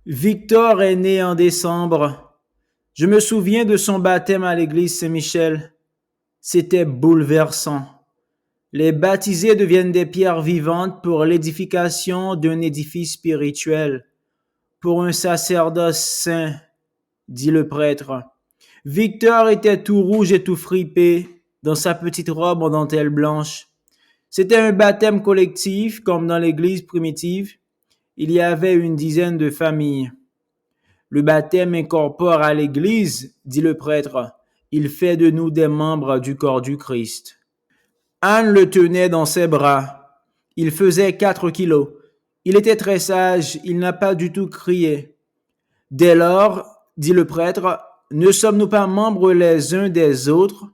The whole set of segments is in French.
Victor est né en décembre. Je me souviens de son baptême à l'église Saint-Michel. C'était bouleversant. Les baptisés deviennent des pierres vivantes pour l'édification d'un édifice spirituel, pour un sacerdoce saint, dit le prêtre. Victor était tout rouge et tout fripé, dans sa petite robe en dentelle blanche. C'était un baptême collectif, comme dans l'église primitive. Il y avait une dizaine de familles. Le baptême incorpore à l'Église, dit le prêtre. Il fait de nous des membres du corps du Christ. Anne le tenait dans ses bras. Il faisait 4 kilos. Il était très sage, il n'a pas du tout crié. Dès lors, dit le prêtre, ne sommes-nous pas membres les uns des autres?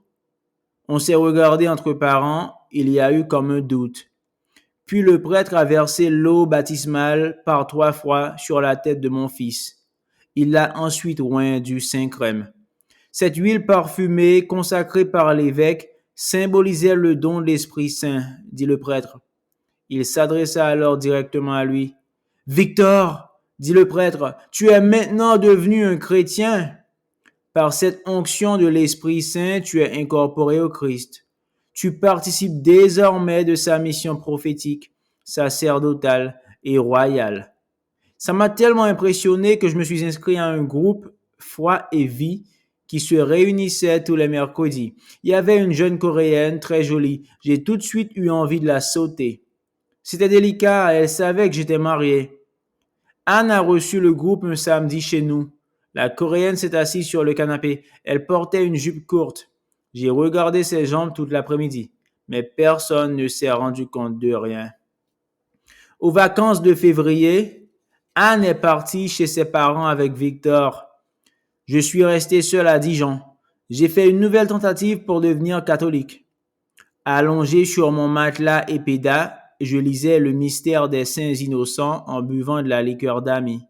On s'est regardé entre parents, il y a eu comme un doute. Puis le prêtre a versé l'eau baptismale par 3 fois sur la tête de mon fils. Il l'a ensuite oint du Saint-Crème. Cette huile parfumée, consacrée par l'évêque, symbolisait le don de l'Esprit Saint, dit le prêtre. Il s'adressa alors directement à lui. Victor, dit le prêtre, tu es maintenant devenu un chrétien. Par cette onction de l'Esprit Saint, tu es incorporé au Christ. Tu participes désormais de sa mission prophétique, sacerdotale et royale. Ça m'a tellement impressionné que je me suis inscrit à un groupe Foi et Vie qui se réunissait tous les mercredis. Il y avait une jeune Coréenne très jolie. J'ai tout de suite eu envie de la sauter. C'était délicat, elle savait que j'étais marié. Anne a reçu le groupe un samedi chez nous. La Coréenne s'est assise sur le canapé. Elle portait une jupe courte. J'ai regardé ses jambes toute l'après-midi, mais personne ne s'est rendu compte de rien. Aux vacances de février, Anne est partie chez ses parents avec Victor. Je suis resté seul à Dijon. J'ai fait une nouvelle tentative pour devenir catholique. Allongé sur mon matelas épéda, je lisais le mystère des saints innocents en buvant de la liqueur d'amis.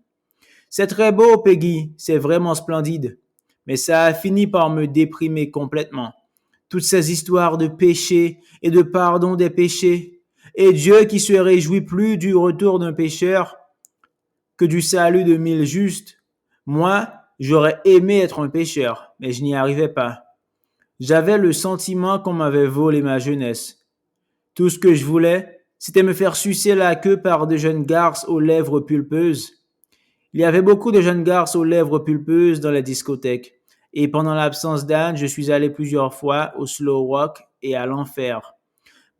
C'est très beau, Peggy, c'est vraiment splendide. Mais ça a fini par me déprimer complètement. Toutes ces histoires de péché et de pardon des péchés. Et Dieu qui se réjouit plus du retour d'un pécheur que du salut de 1000 justes. Moi, j'aurais aimé être un pécheur, mais je n'y arrivais pas. J'avais le sentiment qu'on m'avait volé ma jeunesse. Tout ce que je voulais, c'était me faire sucer la queue par de jeunes garces aux lèvres pulpeuses. Il y avait beaucoup de jeunes garces aux lèvres pulpeuses dans les discothèques. Et pendant l'absence d'Anne, je suis allé plusieurs fois au Slow Rock et à l'Enfer.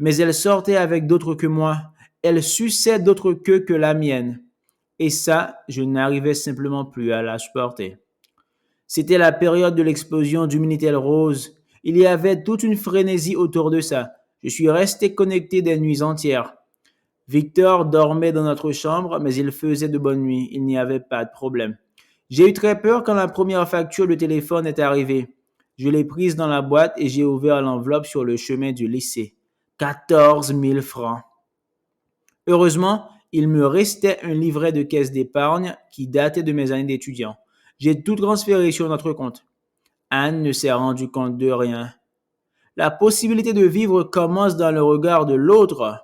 Mais elle sortait avec d'autres que moi. Elle suçait d'autres queues que la mienne. Et ça, je n'arrivais simplement plus à la supporter. C'était la période de l'explosion du Minitel Rose. Il y avait toute une frénésie autour de ça. Je suis resté connecté des nuits entières. Victor dormait dans notre chambre, mais il faisait de bonnes nuits. Il n'y avait pas de problème. J'ai eu très peur quand la première facture de téléphone est arrivée. Je l'ai prise dans la boîte et j'ai ouvert l'enveloppe sur le chemin du lycée. 14 000 francs. Heureusement, il me restait un livret de caisse d'épargne qui datait de mes années d'étudiant. J'ai tout transféré sur notre compte. Anne ne s'est rendue compte de rien. La possibilité de vivre commence dans le regard de l'autre.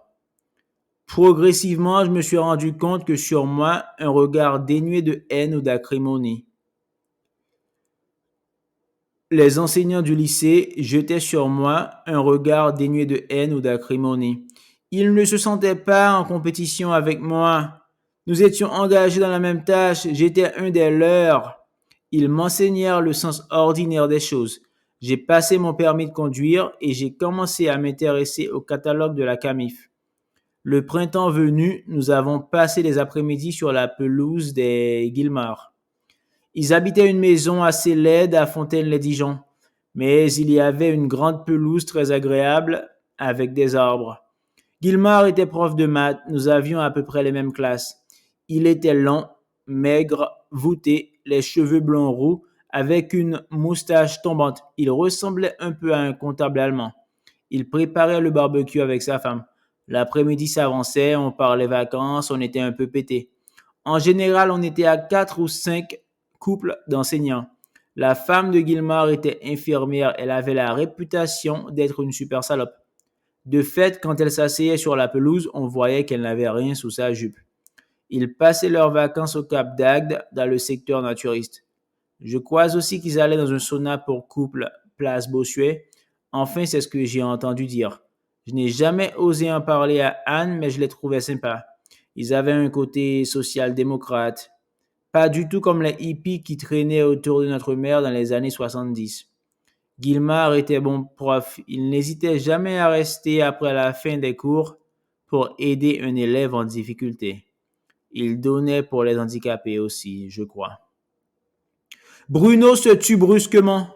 Progressivement, je me suis rendu compte que sur moi, un regard dénué de haine ou d'acrimonie. Les enseignants du lycée jetaient sur moi un regard dénué de haine ou d'acrimonie. Ils ne se sentaient pas en compétition avec moi. Nous étions engagés dans la même tâche, j'étais un des leurs. Ils m'enseignèrent le sens ordinaire des choses. J'ai passé mon permis de conduire et j'ai commencé à m'intéresser au catalogue de la CAMIF. Le printemps venu, nous avons passé les après-midi sur la pelouse des Guillemard. Ils habitaient une maison assez laide à Fontaine-les-Dijon, mais il y avait une grande pelouse très agréable avec des arbres. Guillemard était prof de maths, nous avions à peu près les mêmes classes. Il était long, maigre, voûté, les cheveux blonds roux, avec une moustache tombante. Il ressemblait un peu à un comptable allemand. Il préparait le barbecue avec sa femme. L'après-midi s'avançait, on parlait vacances, on était un peu pété. En général, on était à 4 ou 5 couples d'enseignants. La femme de Guillemard était infirmière, elle avait la réputation d'être une super salope. De fait, quand elle s'asseyait sur la pelouse, on voyait qu'elle n'avait rien sous sa jupe. Ils passaient leurs vacances au Cap d'Agde, dans le secteur naturiste. Je crois aussi qu'ils allaient dans un sauna pour couple, place Bossuet. Enfin, c'est ce que j'ai entendu dire. Je n'ai jamais osé en parler à Anne, mais je les trouvais sympas. Ils avaient un côté social-démocrate. Pas du tout comme les hippies qui traînaient autour de notre mère dans les années 70. Gilmar était bon prof. Il n'hésitait jamais à rester après la fin des cours pour aider un élève en difficulté. Il donnait pour les handicapés aussi, je crois. Bruno se tut brusquement.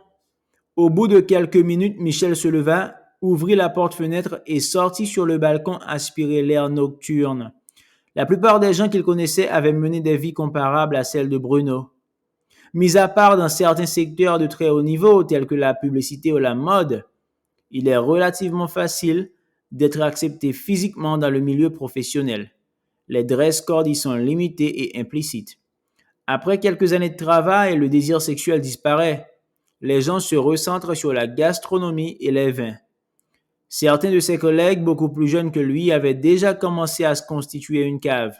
Au bout de quelques minutes, Michel se leva, ouvrit la porte-fenêtre et sortit sur le balcon aspirer l'air nocturne. La plupart des gens qu'il connaissait avaient mené des vies comparables à celles de Bruno. Mis à part dans certains secteurs de très haut niveau, tels que la publicité ou la mode, il est relativement facile d'être accepté physiquement dans le milieu professionnel. Les dress codes y sont limités et implicites. Après quelques années de travail, le désir sexuel disparaît. Les gens se recentrent sur la gastronomie et les vins. Certains de ses collègues, beaucoup plus jeunes que lui, avaient déjà commencé à se constituer une cave.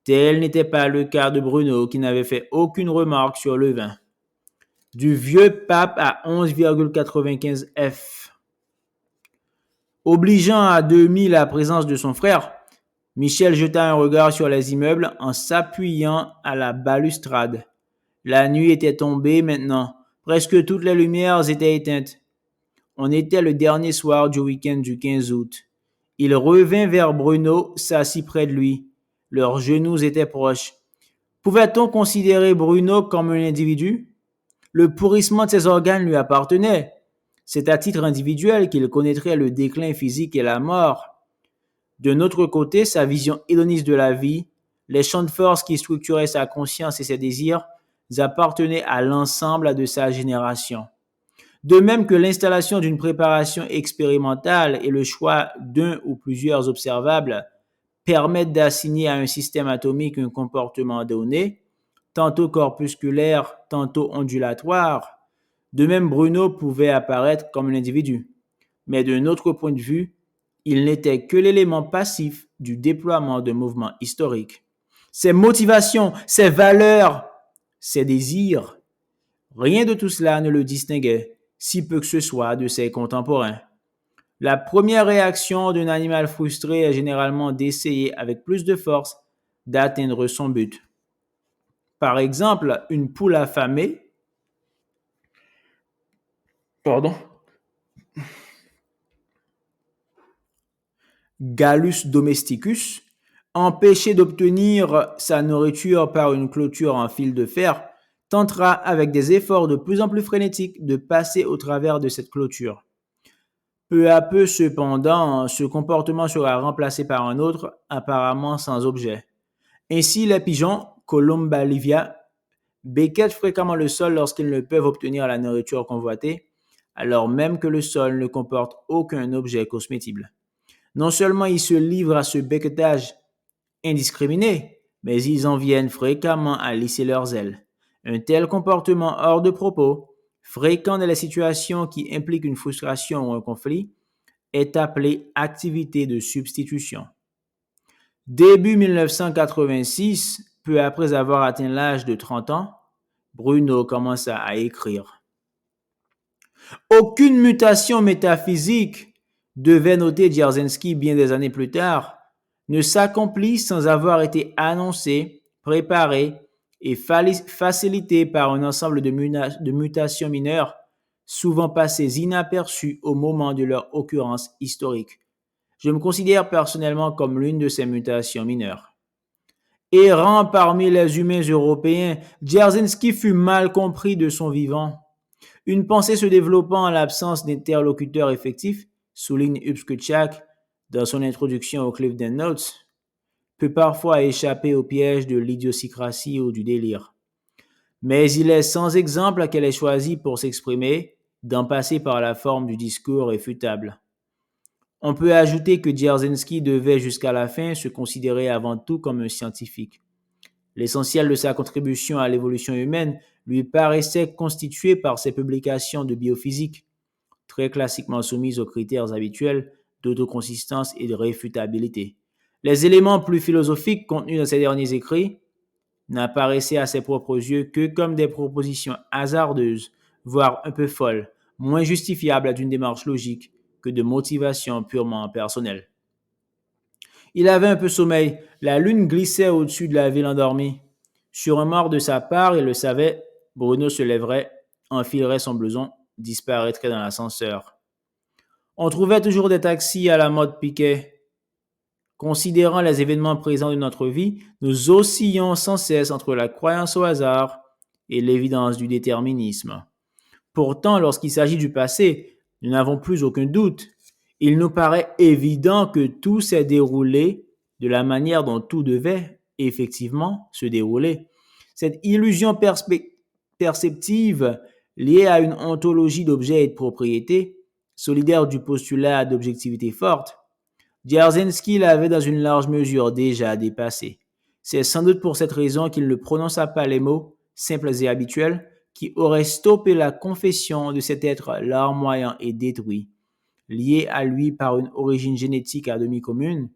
Tel n'était pas le cas de Bruno, qui n'avait fait aucune remarque sur le vin. Du vieux pape à 11,95 F. Obligeant à demi la présence de son frère, Michel jeta un regard sur les immeubles en s'appuyant à la balustrade. La nuit était tombée maintenant. Presque toutes les lumières étaient éteintes. On était le dernier soir du week-end du 15 août. Il revint vers Bruno, s'assit près de lui. Leurs genoux étaient proches. Pouvait-on considérer Bruno comme un individu? Le pourrissement de ses organes lui appartenait. C'est à titre individuel qu'il connaîtrait le déclin physique et la mort. De autre côté, sa vision hédoniste de la vie, les champs de force qui structuraient sa conscience et ses désirs, appartenaient à l'ensemble de sa génération. De même que l'installation d'une préparation expérimentale et le choix d'un ou plusieurs observables permettent d'assigner à un système atomique un comportement donné, tantôt corpusculaire, tantôt ondulatoire, de même Bruno pouvait apparaître comme un individu. Mais d'un autre point de vue, il n'était que l'élément passif du déploiement d'un mouvement historique. Ses motivations, ses valeurs, ses désirs, rien de tout cela ne le distinguait, si peu que ce soit, de ses contemporains. La première réaction d'un animal frustré est généralement d'essayer avec plus de force d'atteindre son but. Par exemple, une poule affamée, Gallus domesticus, empêché d'obtenir sa nourriture par une clôture en fil de fer, tentera avec des efforts de plus en plus frénétiques de passer au travers de cette clôture. Peu à peu, cependant, ce comportement sera remplacé par un autre, apparemment sans objet. Ainsi, les pigeons, Columba livia, becquettent fréquemment le sol lorsqu'ils ne peuvent obtenir la nourriture convoitée, alors même que le sol ne comporte aucun objet cosmétible. Non seulement ils se livrent à ce becquetage indiscriminé, mais ils en viennent fréquemment à lisser leurs ailes. Un tel comportement hors de propos, fréquent dans les situations qui impliquent une frustration ou un conflit, est appelé activité de substitution. Début 1986, peu après avoir atteint l'âge de 30 ans, Bruno commença à écrire. Aucune mutation métaphysique, devait noter Dzerzhinsky bien des années plus tard, ne s'accomplit sans avoir été annoncée, préparée et facilitée par un ensemble de mutations mineures, souvent passées inaperçues au moment de leur occurrence historique. Je me considère personnellement comme l'une de ces mutations mineures. Errant parmi les humains européens, Dzerzhinsky fut mal compris de son vivant. Une pensée se développant en l'absence d'interlocuteur effectif, souligne Upskutchak dans son introduction aux Clifton Notes, peut parfois échapper au piège de l'idiosyncrasie ou du délire. Mais il est sans exemple qu'elle ait choisi pour s'exprimer d'en passer par la forme du discours réfutable. On peut ajouter que Dzerzhinsky devait jusqu'à la fin se considérer avant tout comme un scientifique. L'essentiel de sa contribution à l'évolution humaine lui paraissait constitué par ses publications de biophysique, très classiquement soumises aux critères habituels d'autoconsistance et de réfutabilité. Les éléments plus philosophiques contenus dans ses derniers écrits n'apparaissaient à ses propres yeux que comme des propositions hasardeuses, voire un peu folles, moins justifiables d'une démarche logique que de motivation purement personnelle. Il avait un peu sommeil, la lune glissait au-dessus de la ville endormie. Sur un mort de sa part, il le savait, Bruno se lèverait, enfilerait son blouson, disparaîtrait dans l'ascenseur. On trouvait toujours des taxis à la mode Piquet. Considérant les événements présents de notre vie, nous oscillons sans cesse entre la croyance au hasard et l'évidence du déterminisme. Pourtant, lorsqu'il s'agit du passé, nous n'avons plus aucun doute. Il nous paraît évident que tout s'est déroulé de la manière dont tout devait effectivement se dérouler. Cette illusion perceptive liée à une ontologie d'objets et de propriétés, solidaire du postulat d'objectivité forte, Dzerzhinsky l'avait dans une large mesure déjà dépassé. C'est sans doute pour cette raison qu'il ne prononça pas les mots, simples et habituels, qui auraient stoppé la confession de cet être larmoyant et détruit, lié à lui par une origine génétique à demi commune,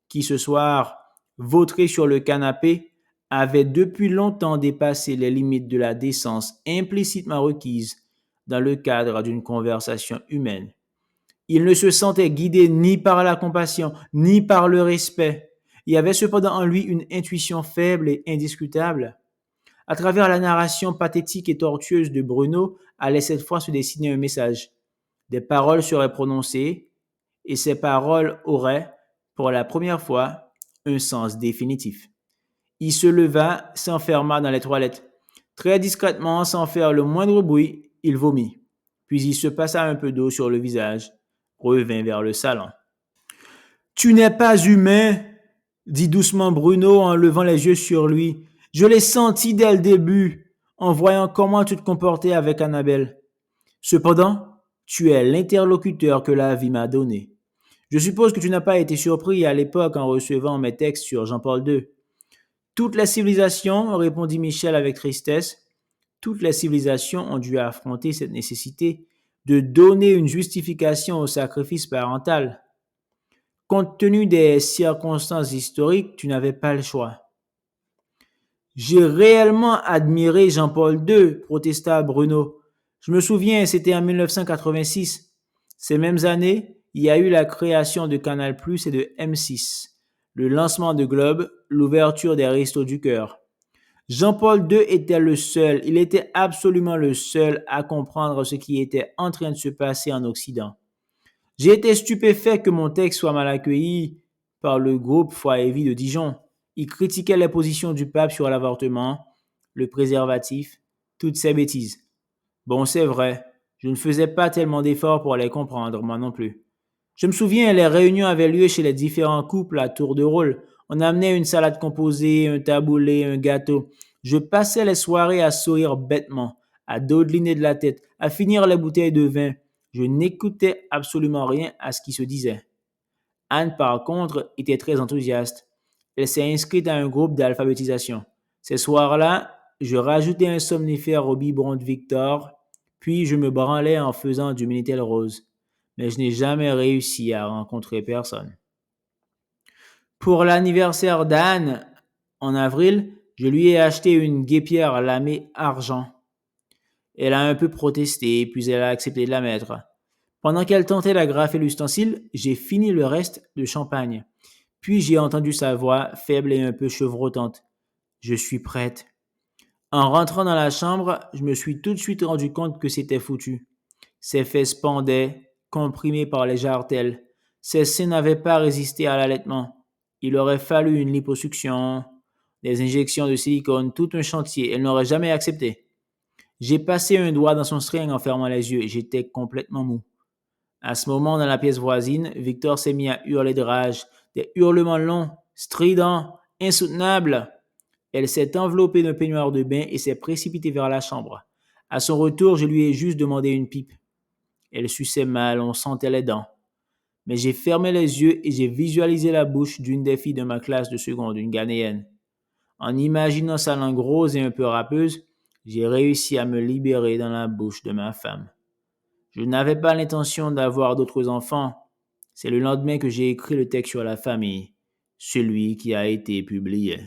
qui ce soir, vautré sur le canapé, avait depuis longtemps dépassé les limites de la décence implicitement requise dans le cadre d'une conversation humaine. Il ne se sentait guidé ni par la compassion, ni par le respect. Il y avait cependant en lui une intuition faible et indiscutable. À travers la narration pathétique et tortueuse de Bruno, allait cette fois se dessiner un message. Des paroles seraient prononcées, et ces paroles auraient, pour la première fois, un sens définitif. Il se leva, s'enferma dans les toilettes. Très discrètement, sans faire le moindre bruit, il vomit. Puis il se passa un peu d'eau sur le visage, revint vers le salon. Tu n'es pas humain, dit doucement Bruno en levant les yeux sur lui. Je l'ai senti dès le début, en voyant comment tu te comportais avec Annabelle. Cependant, tu es l'interlocuteur que la vie m'a donné. Je suppose que tu n'as pas été surpris à l'époque en recevant mes textes sur Jean-Paul II. Toutes les civilisations, répondit Michel avec tristesse, toutes les civilisations ont dû affronter cette nécessité de donner une justification au sacrifice parental. Compte tenu des circonstances historiques, tu n'avais pas le choix. J'ai réellement admiré Jean-Paul II, protesta Bruno. Je me souviens, c'était en 1986. Ces mêmes années, il y a eu la création de Canal+ et de M6, le lancement de Globe, l'ouverture des Restos du Cœur. Jean-Paul II était le seul, il était absolument le seul à comprendre ce qui était en train de se passer en Occident. J'ai été stupéfait que mon texte soit mal accueilli par le groupe Foi et Vie de Dijon. Il critiquait les positions du pape sur l'avortement, le préservatif, toutes ces bêtises. Bon, c'est vrai, je ne faisais pas tellement d'efforts pour les comprendre, moi non plus. Je me souviens, les réunions avaient lieu chez les différents couples à tour de rôle. On amenait une salade composée, un taboulé, un gâteau. Je passais les soirées à sourire bêtement, à dodeliner de la tête, à finir les bouteilles de vin. Je n'écoutais absolument rien à ce qui se disait. Anne, par contre, était très enthousiaste. Elle s'est inscrite à un groupe d'alphabétisation. Ces soirs-là, je rajoutais un somnifère au biberon de Victor, puis je me branlais en faisant du Minitel rose. Mais je n'ai jamais réussi à rencontrer personne. Pour l'anniversaire d'Anne, en avril, je lui ai acheté une guêpière lamée argent. Elle a un peu protesté, puis elle a accepté de la mettre. Pendant qu'elle tentait d'agrafer l'ustensile, j'ai fini le reste de champagne. Puis j'ai entendu sa voix, faible et un peu chevrotante. Je suis prête. En rentrant dans la chambre, je me suis tout de suite rendu compte que c'était foutu. Ses fesses pendaient, comprimées par les jarretelles. Ses seins n'avaient pas résisté à l'allaitement. Il aurait fallu une liposuction, des injections de silicone, tout un chantier. Elle n'aurait jamais accepté. J'ai passé un doigt dans son string en fermant les yeux et j'étais complètement mou. À ce moment, dans la pièce voisine, Victor s'est mis à hurler de rage, des hurlements longs, stridents, insoutenables. Elle s'est enveloppée d'un peignoir de bain et s'est précipitée vers la chambre. À son retour, je lui ai juste demandé une pipe. Elle suçait mal, on sentait les dents. Mais j'ai fermé les yeux et j'ai visualisé la bouche d'une des filles de ma classe de seconde, une Ghanéenne. En imaginant sa langue rose et un peu râpeuse, j'ai réussi à me libérer dans la bouche de ma femme. Je n'avais pas l'intention d'avoir d'autres enfants. C'est le lendemain que j'ai écrit le texte sur la famille, celui qui a été publié.